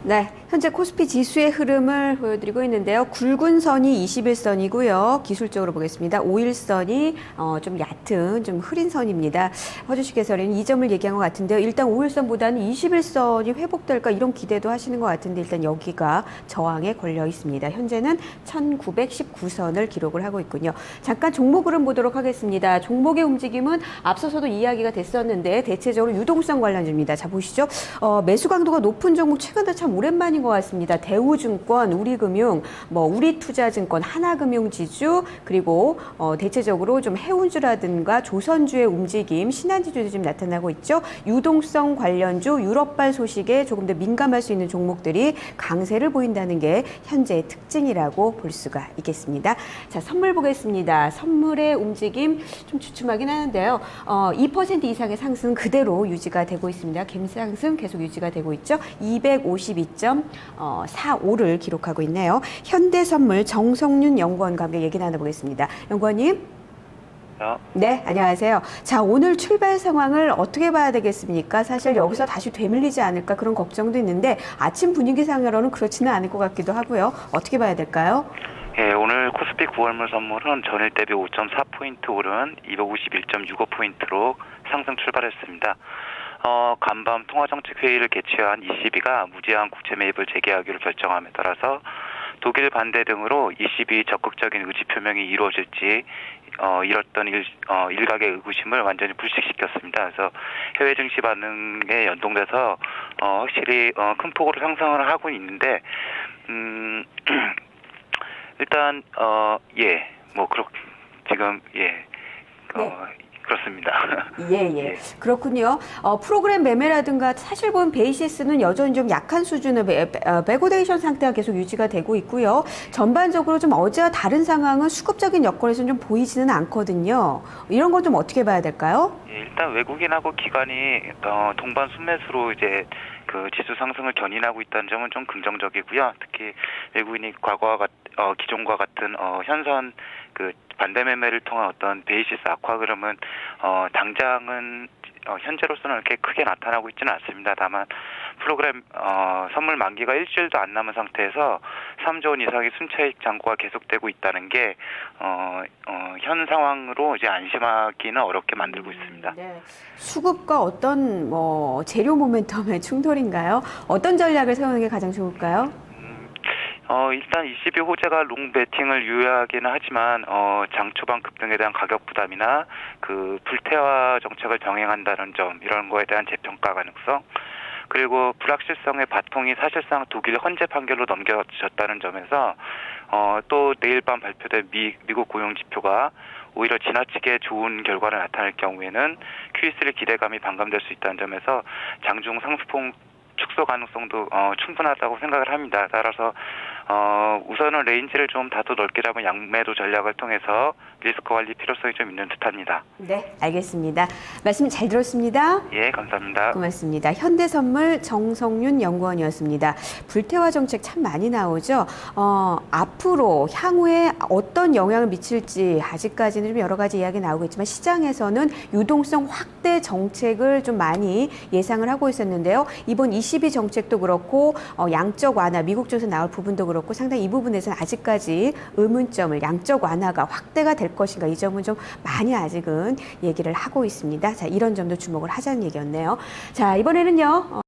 네, 현재 코스피 지수의 흐름을 보여드리고 있는데요. 굵은 선이 21선이고요. 기술적으로 보겠습니다. 5일선이 좀 얕은, 좀 흐린 선입니다. 허주식 해설위는 이 점을 얘기한 것 같은데요. 일단 5일선보다는 21선이 회복될까 이런 기대도 하시는 것 같은데 일단 여기가 저항에 걸려 있습니다. 현재는 1919선을 기록을 하고 있군요. 잠깐 종목 흐름 보도록 하겠습니다. 종목의 움직임은 앞서서도 이야기가 됐었는데 대체적으로 유동성 관련주입니다. 자, 보시죠. 매수 강도가 높은 종목 최근 들어 참 오랜만인 것 같습니다. 대우증권, 우리금융, 우리투자증권, 하나금융지주, 그리고 대체적으로 좀 해운주라든가 조선주의 움직임, 신한지주도 좀 나타나고 있죠. 유동성 관련주, 유럽발 소식에 조금 더 민감할 수 있는 종목들이 강세를 보인다는 게 현재의 특징이라고 볼 수가 있겠습니다. 자, 선물 보겠습니다. 선물의 움직임 좀 주춤하긴 하는데요. 2% 이상의 상승 그대로 유지가 되고 있습니다. 갭상승 계속 유지가 되고 있죠. 252.45를 기록하고 있네요. 현대선물 정성윤 연구원과 함께 얘기 나눠보겠습니다. 연구원님. 네, 안녕하세요. 자, 오늘 출발 상황을 어떻게 봐야 되겠습니까? 사실 여기서 다시 되밀리지 않을까 그런 걱정도 있는데 아침 분위기상으로는 그렇지는 않을 것 같기도 하고요. 어떻게 봐야 될까요? 예, 오늘 코스피 9월물 선물은 전일 대비 5.4포인트 오른 251.65포인트로 상승 출발했습니다. 간밤 통화정책회의를 개최한 ECB가 무제한 국채 매입을 재개하기로 결정함에 따라서 독일 반대 등으로 ECB 적극적인 의지 표명이 이루어질지 이뤘던 일각의 의구심을 완전히 불식시켰습니다. 그래서 해외 증시 반응에 연동돼서 확실히 큰 폭으로 상승을 하고 있는데 일단 지금 네. 그렇습니다. 예. 그렇군요. 프로그램 매매라든가 사실 보면 베이시스는 여전히 좀 약한 수준의 백오데이션 상태가 계속 유지가 되고 있고요. 전반적으로 좀 어제와 다른 상황은 수급적인 여건에서는 좀 보이지는 않거든요. 이런 건 좀 어떻게 봐야 될까요? 예, 일단 외국인하고 기관이 동반 순매수로 이제 그 지수 상승을 견인하고 있다는 점은 좀 긍정적이고요. 특히 외국인이 기존과 같은 현선 그 반대 매매를 통한 어떤 베이시스 악화 흐름은 당장은 현재로서는 이렇게 크게 나타나고 있지는 않습니다. 다만 프로그램 선물 만기가 일주일도 안 남은 상태에서 3조 원 이상의 순차익 잔고가 계속되고 있다는 게 현 상황으로 이제 안심하기는 어렵게 만들고 있습니다. 네. 수급과 어떤 재료 모멘텀의 충돌인가요? 어떤 전략을 세우는 게 가장 좋을까요? 일단 ECB 호재가 롱 베팅을 유효하기는 하지만 장 초반 급등에 대한 가격 부담이나 그 불태화 정책을 병행한다는 점 이런 거에 대한 재평가 가능성 그리고 불확실성의 바통이 사실상 독일 헌재 판결로 넘겨졌다는 점에서 또 내일 밤 발표된 미국 고용 지표가 오히려 지나치게 좋은 결과를 나타낼 경우에는 QE3 기대감이 반감될 수 있다는 점에서 장중 상승폭 축소 가능성도 충분하다고 생각을 합니다. 따라서 우선은 레인지를 좀 다소 넓게 잡은 양매도 전략을 통해서 리스크 관리 필요성이 좀 있는 듯합니다. 네, 알겠습니다. 말씀 잘 들었습니다. 예, 감사합니다. 고맙습니다. 현대선물 정성윤 연구원이었습니다. 불태화 정책 참 많이 나오죠. 앞으로 향후에 어떤 영향을 미칠지 아직까지는 좀 여러 가지 이야기 나오고 있지만 시장에서는 유동성 확대 정책을 좀 많이 예상을 하고 있었는데요. 이번 22 정책도 그렇고 양적 완화, 미국 쪽에서 나올 부분도 그렇고 상당히 이 부분에서는 아직까지 의문점을 양적 완화가 확대가 될 것인가 이 점은 좀 많이 아직은 얘기를 하고 있습니다. 자, 이런 점도 주목을 하자는 얘기였네요. 자, 이번에는요.